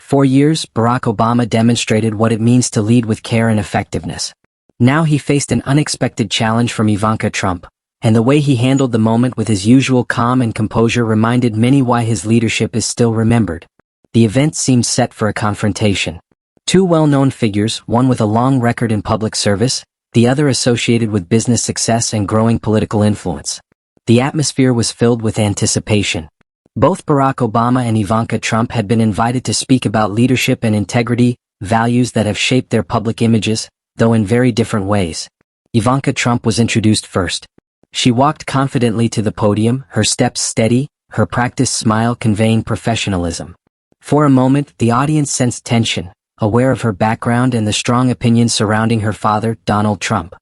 For years, Barack Obama demonstrated what it means to lead with care and effectiveness. Now he faced an unexpected challenge from Ivanka Trump, and the way he handled the moment with his usual calm and composure reminded many why his leadership is still remembered. The event seemed set for a confrontation. Two well-known figures, one with a long record in public service, the other associated with business success and growing political influence. The atmosphere was filled with anticipation. Both Barack Obama and Ivanka Trump had been invited to speak about leadership and integrity, values that have shaped their public images, though in very different ways. Ivanka Trump was introduced first. She walked confidently to the podium, her steps steady, her practiced smile conveying professionalism. For a moment, the audience sensed tension, aware of her background and the strong opinions surrounding her father, Donald Trump.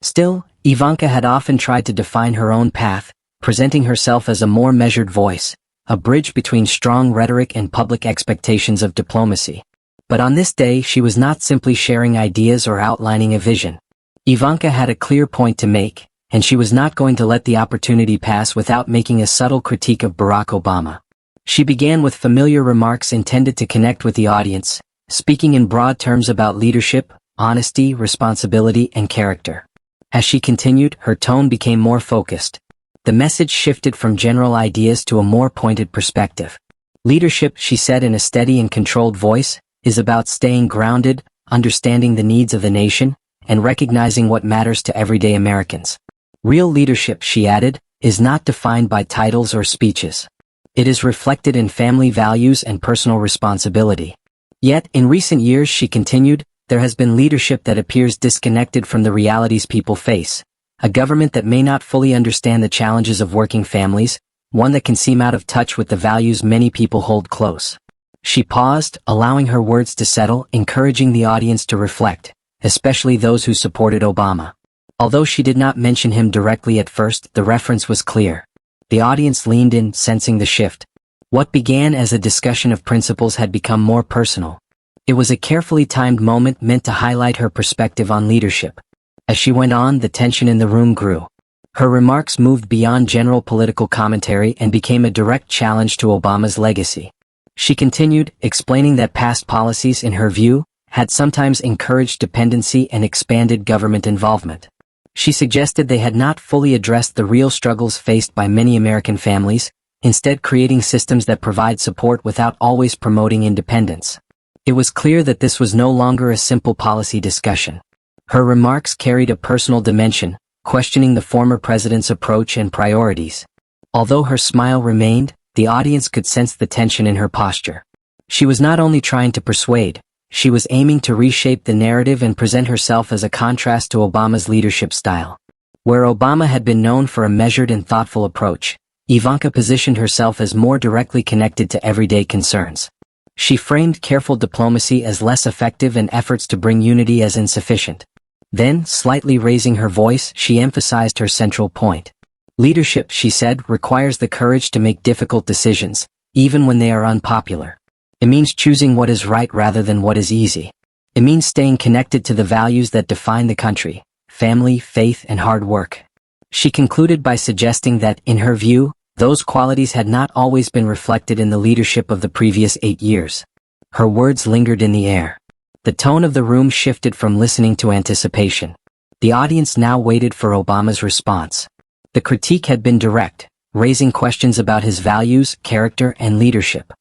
Still, Ivanka had often tried to define her own path, presenting herself as a more measured voice, a bridge between strong rhetoric and public expectations of diplomacy. But on this day, she was not simply sharing ideas or outlining a vision. Ivanka had a clear point to make, and she was not going to let the opportunity pass without making a subtle critique of Barack Obama. She began with familiar remarks intended to connect with the audience, speaking in broad terms about leadership, honesty, responsibility, and character. As she continued, her tone became more focused. The message shifted from general ideas to a more pointed perspective. Leadership, she said in a steady and controlled voice, is about staying grounded, understanding the needs of the nation, and recognizing what matters to everyday Americans. Real leadership, she added, is not defined by titles or speeches. It is reflected in family values and personal responsibility. Yet, in recent years, she continued, there has been leadership that appears disconnected from the realities people face. A government that may not fully understand the challenges of working families, one that can seem out of touch with the values many people hold close. She paused, allowing her words to settle, encouraging the audience to reflect, especially those who supported Obama. Although she did not mention him directly at first, the reference was clear. The audience leaned in, sensing the shift. What began as a discussion of principles had become more personal. It was a carefully timed moment meant to highlight her perspective on leadership. As she went on, the tension in the room grew. Her remarks moved beyond general political commentary and became a direct challenge to Obama's legacy. She continued, explaining that past policies, in her view, had sometimes encouraged dependency and expanded government involvement. She suggested they had not fully addressed the real struggles faced by many American families, instead creating systems that provide support without always promoting independence. It was clear that this was no longer a simple policy discussion. Her remarks carried a personal dimension, questioning the former president's approach and priorities. Although her smile remained, the audience could sense the tension in her posture. She was not only trying to persuade, she was aiming to reshape the narrative and present herself as a contrast to Obama's leadership style. Where Obama had been known for a measured and thoughtful approach, Ivanka positioned herself as more directly connected to everyday concerns. She framed careful diplomacy as less effective and efforts to bring unity as insufficient. Then, slightly raising her voice, she emphasized her central point. Leadership, she said, requires the courage to make difficult decisions, even when they are unpopular. It means choosing what is right rather than what is easy. It means staying connected to the values that define the country: family, faith, and hard work. She concluded by suggesting that, in her view, those qualities had not always been reflected in the leadership of the previous 8 years. Her words lingered in the air. The tone of the room shifted from listening to anticipation. The audience now waited for Obama's response. The critique had been direct, raising questions about his values, character, and leadership.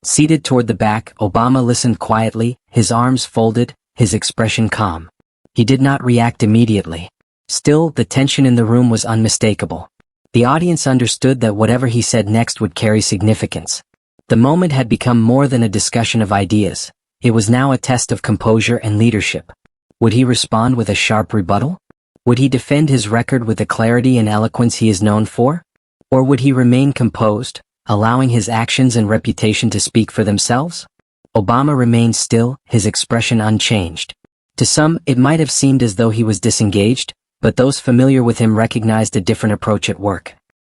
Seated toward the back, Obama listened quietly, his arms folded, his expression calm. He did not react immediately. Still, the tension in the room was unmistakable. The audience understood that whatever he said next would carry significance. The moment had become more than a discussion of ideas. It was now a test of composure and leadership. Would he respond with a sharp rebuttal? Would he defend his record with the clarity and eloquence he is known for? Or would he remain composed, allowing his actions and reputation to speak for themselves? Obama remained still, his expression unchanged. To some, it might have seemed as though he was disengaged, but those familiar with him recognized a different approach at work.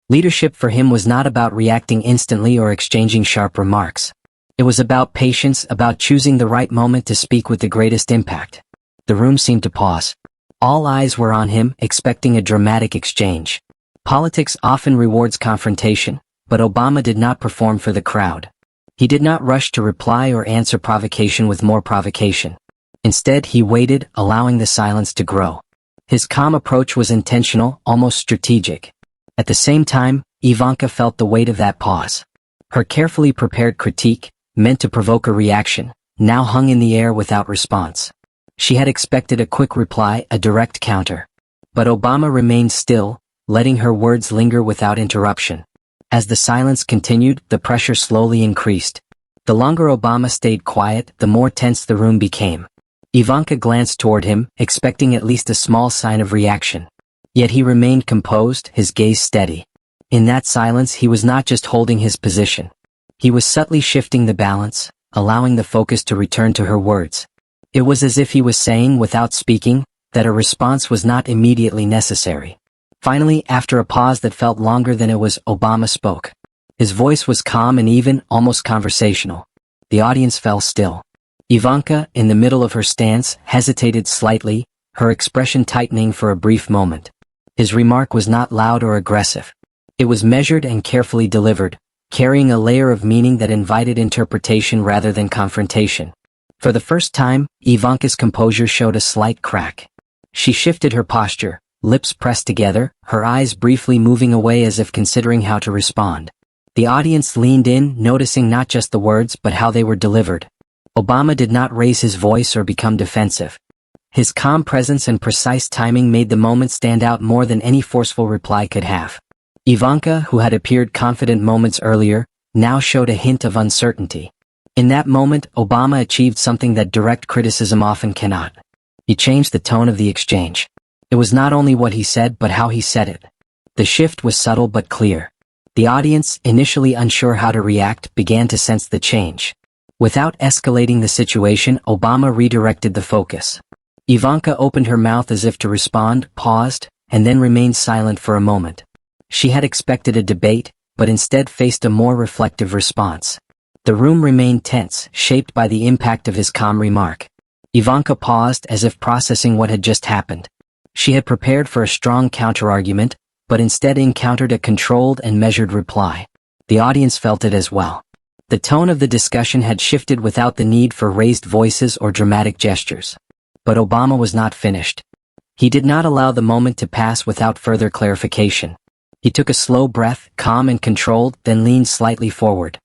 Leadership for him was not about reacting instantly or exchanging sharp remarks. It was about patience, about choosing the right moment to speak with the greatest impact. The room seemed to pause. All eyes were on him, expecting a dramatic exchange. Politics often rewards confrontation, but Obama did not perform for the crowd. He did not rush to reply or answer provocation with more provocation. Instead, he waited, allowing the silence to grow. His calm approach was intentional, almost strategic. At the same time, Ivanka felt the weight of that pause. Her carefully prepared critique, meant to provoke a reaction, now hung in the air without response. She had expected a quick reply, a direct counter. But Obama remained still, letting her words linger without interruption. As the silence continued, the pressure slowly increased. The longer Obama stayed quiet, the more tense the room became. Ivanka glanced toward him, expecting at least a small sign of reaction. Yet he remained composed, his gaze steady. In that silence, he was not just holding his position. He was subtly shifting the balance, allowing the focus to return to her words. It was as if he was saying, without speaking, that a response was not immediately necessary. Finally, after a pause that felt longer than it was, Obama spoke. His voice was calm and even, almost conversational. The audience fell still. Ivanka, in the middle of her stance, hesitated slightly, her expression tightening for a brief moment. His remark was not loud or aggressive. It was measured and carefully delivered, carrying a layer of meaning that invited interpretation rather than confrontation. For the first time, Ivanka's composure showed a slight crack. She shifted her posture, lips pressed together, her eyes briefly moving away as if considering how to respond. The audience leaned in, noticing not just the words but how they were delivered. Obama did not raise his voice or become defensive. His calm presence and precise timing made the moment stand out more than any forceful reply could have. Ivanka, who had appeared confident moments earlier, now showed a hint of uncertainty. In that moment, Obama achieved something that direct criticism often cannot. He changed the tone of the exchange. It was not only what he said but how he said it. The shift was subtle but clear. The audience, initially unsure how to react, began to sense the change. Without escalating the situation, Obama redirected the focus. Ivanka opened her mouth as if to respond, paused, and then remained silent for a moment. She had expected a debate, but instead faced a more reflective response. The room remained tense, shaped by the impact of his calm remark. Ivanka paused as if processing what had just happened. She had prepared for a strong counterargument, but instead encountered a controlled and measured reply. The audience felt it as well. The tone of the discussion had shifted without the need for raised voices or dramatic gestures. But Obama was not finished. He did not allow the moment to pass without further clarification. He took a slow breath, calm and controlled, then leaned slightly forward.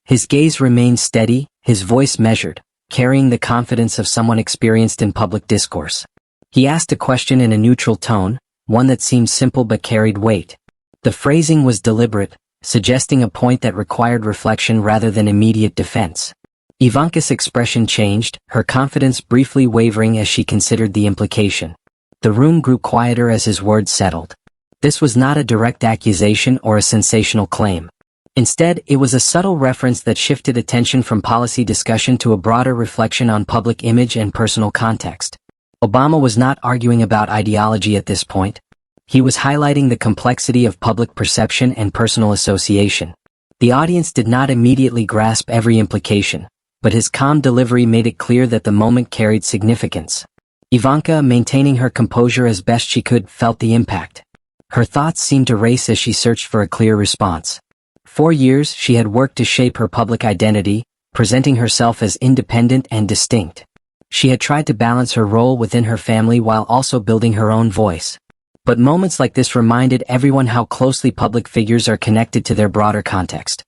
His gaze remained steady, his voice measured, carrying the confidence of someone experienced in public discourse. He asked a question in a neutral tone, one that seemed simple but carried weight. The phrasing was deliberate, suggesting a point that required reflection rather than immediate defense. Ivanka's expression changed, her confidence briefly wavering as she considered the implication. The room grew quieter as his words settled. This was not a direct accusation or a sensational claim. Instead, it was a subtle reference that shifted attention from policy discussion to a broader reflection on public image and personal context. Obama was not arguing about ideology at this point. He was highlighting the complexity of public perception and personal association. The audience did not immediately grasp every implication, but his calm delivery made it clear that the moment carried significance. Ivanka, maintaining her composure as best she could, felt the impact. Her thoughts seemed to race as she searched for a clear response. For years, she had worked to shape her public identity, presenting herself as independent and distinct. She had tried to balance her role within her family while also building her own voice. But moments like this reminded everyone how closely public figures are connected to their broader context.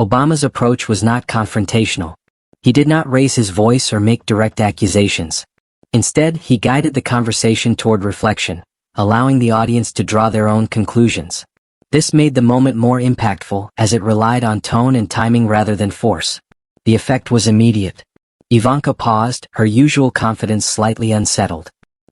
Obama's approach was not confrontational. He did not raise his voice or make direct accusations. Instead, he guided the conversation toward reflection, allowing the audience to draw their own conclusions. This made the moment more impactful as it relied on tone and timing rather than force. The effect was immediate. Ivanka paused, her usual confidence slightly unsettled.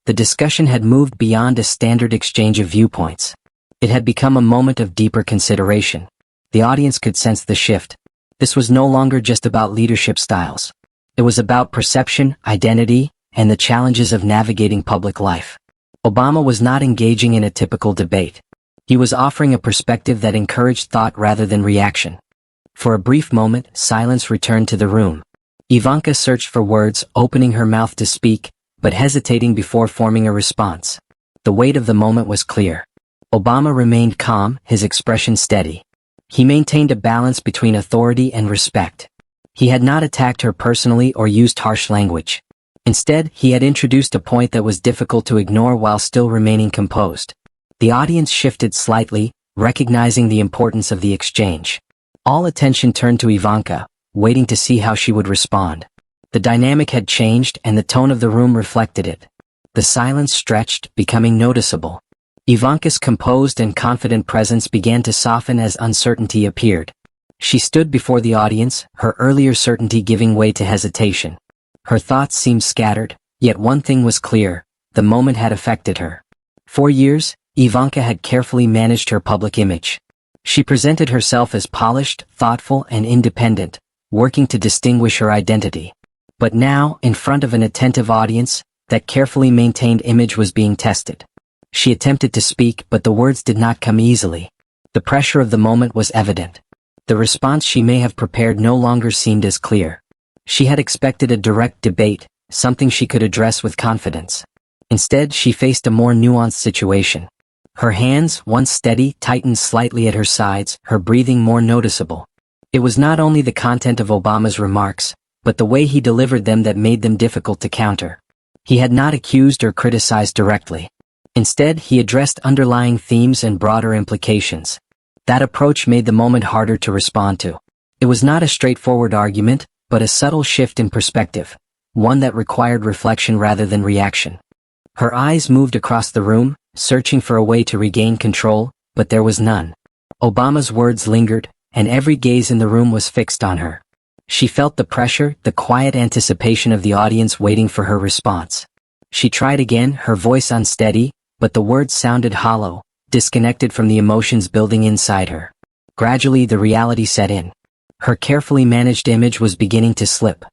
The discussion had moved beyond a standard exchange of viewpoints. It had become a moment of deeper consideration. The audience could sense the shift. This was no longer just about leadership styles. It was about perception, identity, and the challenges of navigating public life. Obama was not engaging in a typical debate. He was offering a perspective that encouraged thought rather than reaction. For a brief moment, silence returned to the room. Ivanka searched for words, opening her mouth to speak, but hesitating before forming a response. The weight of the moment was clear. Obama remained calm, his expression steady. He maintained a balance between authority and respect. He had not attacked her personally or used harsh language. Instead, he had introduced a point that was difficult to ignore while still remaining composed. The audience shifted slightly, recognizing the importance of the exchange. All attention turned to Ivanka, waiting to see how she would respond. The dynamic had changed and the tone of the room reflected it. The silence stretched, becoming noticeable. Ivanka's composed and confident presence began to soften as uncertainty appeared. She stood before the audience, her earlier certainty giving way to hesitation. Her thoughts seemed scattered, yet one thing was clear: the moment had affected her. For years, Ivanka had carefully managed her public image. She presented herself as polished, thoughtful, and independent, working to distinguish her identity. But now, in front of an attentive audience, that carefully maintained image was being tested. She attempted to speak, but the words did not come easily. The pressure of the moment was evident. The response she may have prepared no longer seemed as clear. She had expected a direct debate, something she could address with confidence. Instead, she faced a more nuanced situation. Her hands, once steady, tightened slightly at her sides, her breathing more noticeable. It was not only the content of Obama's remarks, but the way he delivered them that made them difficult to counter. He had not accused or criticized directly. Instead, he addressed underlying themes and broader implications. That approach made the moment harder to respond to. It was not a straightforward argument, but a subtle shift in perspective, one that required reflection rather than reaction. Her eyes moved across the room, searching for a way to regain control, but there was none. Obama's words lingered, and every gaze in the room was fixed on her. She felt the pressure, the quiet anticipation of the audience waiting for her response. She tried again, her voice unsteady, but the words sounded hollow, disconnected from the emotions building inside her. Gradually, the reality set in. Her carefully managed image was beginning to slip.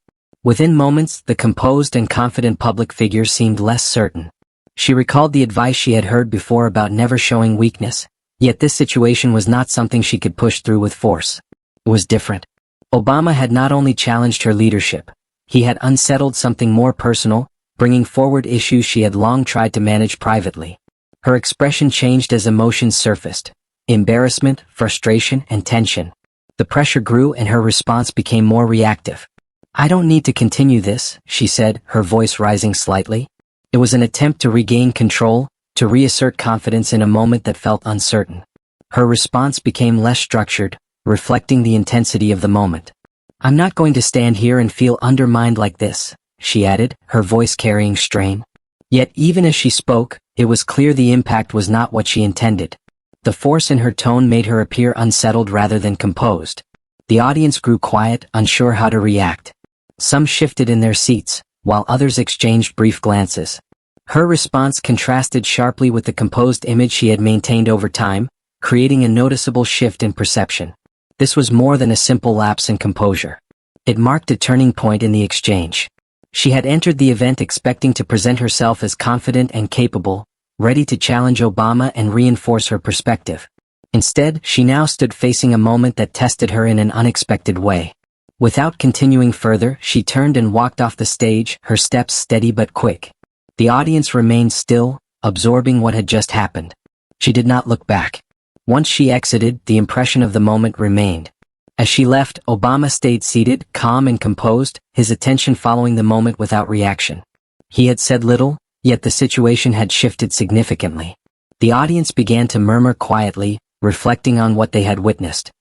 Within moments, the composed and confident public figure seemed less certain. She recalled the advice she had heard before about never showing weakness, yet this situation was not something she could push through with force. It was different. Obama had not only challenged her leadership, he had unsettled something more personal, bringing forward issues she had long tried to manage privately. Her expression changed as emotions surfaced: embarrassment, frustration, and tension. The pressure grew and her response became more reactive. "I don't need to continue this," she said, her voice rising slightly. It was an attempt to regain control, to reassert confidence in a moment that felt uncertain. Her response became less structured, reflecting the intensity of the moment. "I'm not going to stand here and feel undermined like this," she added, her voice carrying strain. Yet even as she spoke, it was clear the impact was not what she intended. The force in her tone made her appear unsettled rather than composed. The audience grew quiet, unsure how to react. Some shifted in their seats, while others exchanged brief glances. Her response contrasted sharply with the composed image she had maintained over time, creating a noticeable shift in perception. This was more than a simple lapse in composure. It marked a turning point in the exchange. She had entered the event expecting to present herself as confident and capable, ready to challenge Obama and reinforce her perspective. Instead, she now stood facing a moment that tested her in an unexpected way. Without continuing further, she turned and walked off the stage, her steps steady but quick. The audience remained still, absorbing what had just happened. She did not look back. Once she exited, the impression of the moment remained. As she left, Obama stayed seated, calm and composed, his attention following the moment without reaction. He had said little, yet the situation had shifted significantly. The audience began to murmur quietly, reflecting on what they had witnessed.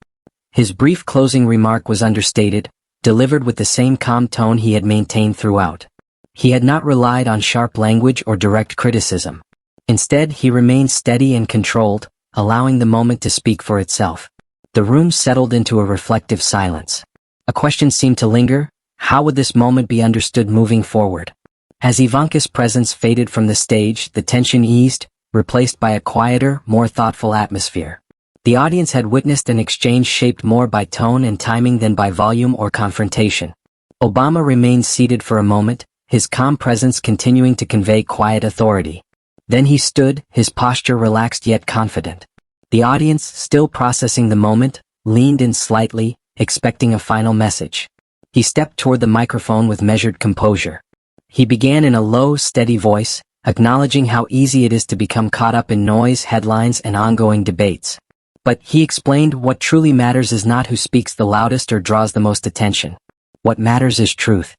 His brief closing remark was understated, delivered with the same calm tone he had maintained throughout. He had not relied on sharp language or direct criticism. Instead, he remained steady and controlled, allowing the moment to speak for itself. The room settled into a reflective silence. A question seemed to linger: how would this moment be understood moving forward? As Ivanka's presence faded from the stage, the tension eased, replaced by a quieter, more thoughtful atmosphere. The audience had witnessed an exchange shaped more by tone and timing than by volume or confrontation. Obama remained seated for a moment, his calm presence continuing to convey quiet authority. Then he stood, his posture relaxed yet confident. The audience, still processing the moment, leaned in slightly, expecting a final message. He stepped toward the microphone with measured composure. He began in a low, steady voice, acknowledging how easy it is to become caught up in noise, headlines, and ongoing debates. But, he explained, what truly matters is not who speaks the loudest or draws the most attention. What matters is truth.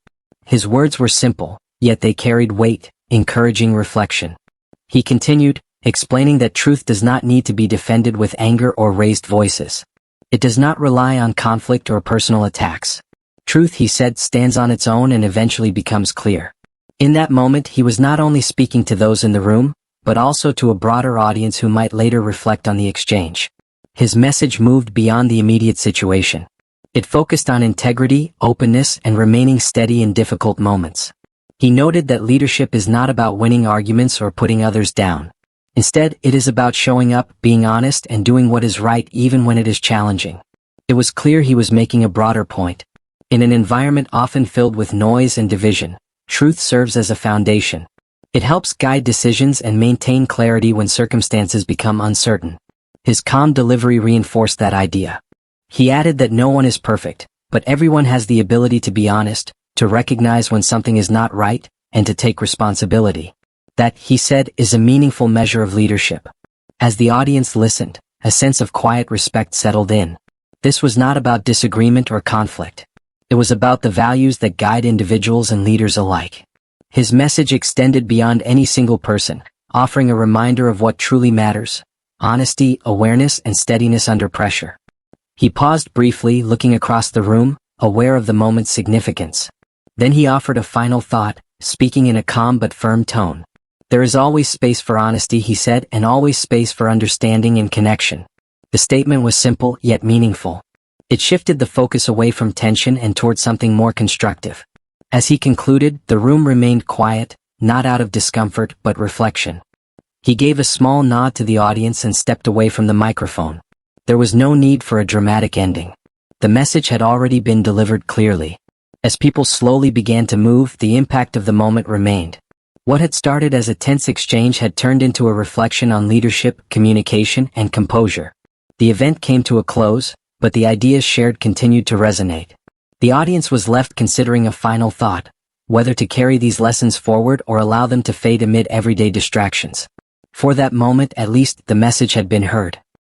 His words were simple, yet they carried weight, encouraging reflection. He continued, explaining that truth does not need to be defended with anger or raised voices. It does not rely on conflict or personal attacks. Truth, he said, stands on its own and eventually becomes clear. In that moment, he was not only speaking to those in the room, but also to a broader audience who might later reflect on the exchange. His message moved beyond the immediate situation. It focused on integrity, openness, and remaining steady in difficult moments. He noted that leadership is not about winning arguments or putting others down. Instead, it is about showing up, being honest, and doing what is right even when it is challenging. It was clear he was making a broader point. In an environment often filled with noise and division, truth serves as a foundation. It helps guide decisions and maintain clarity when circumstances become uncertain. His calm delivery reinforced that idea. He added that no one is perfect, but everyone has the ability to be honest, to recognize when something is not right, and to take responsibility. That, he said, is a meaningful measure of leadership. As the audience listened, a sense of quiet respect settled in. This was not about disagreement or conflict. It was about the values that guide individuals and leaders alike. His message extended beyond any single person, offering a reminder of what truly matters: honesty, awareness, and steadiness under pressure. He paused briefly, looking across the room, aware of the moment's significance. Then he offered a final thought, speaking in a calm but firm tone. There is always space for honesty, he said, and always space for understanding and connection. The statement was simple, yet meaningful. It shifted the focus away from tension and toward something more constructive. As he concluded, the room remained quiet, not out of discomfort, but reflection. He gave a small nod to the audience and stepped away from the microphone. There was no need for a dramatic ending. The message had already been delivered clearly. As people slowly began to move, the impact of the moment remained. What had started as a tense exchange had turned into a reflection on leadership, communication, and composure. The event came to a close, but the ideas shared continued to resonate. The audience was left considering a final thought: whether to carry these lessons forward or allow them to fade amid everyday distractions. For that moment, at least, the message had been heard.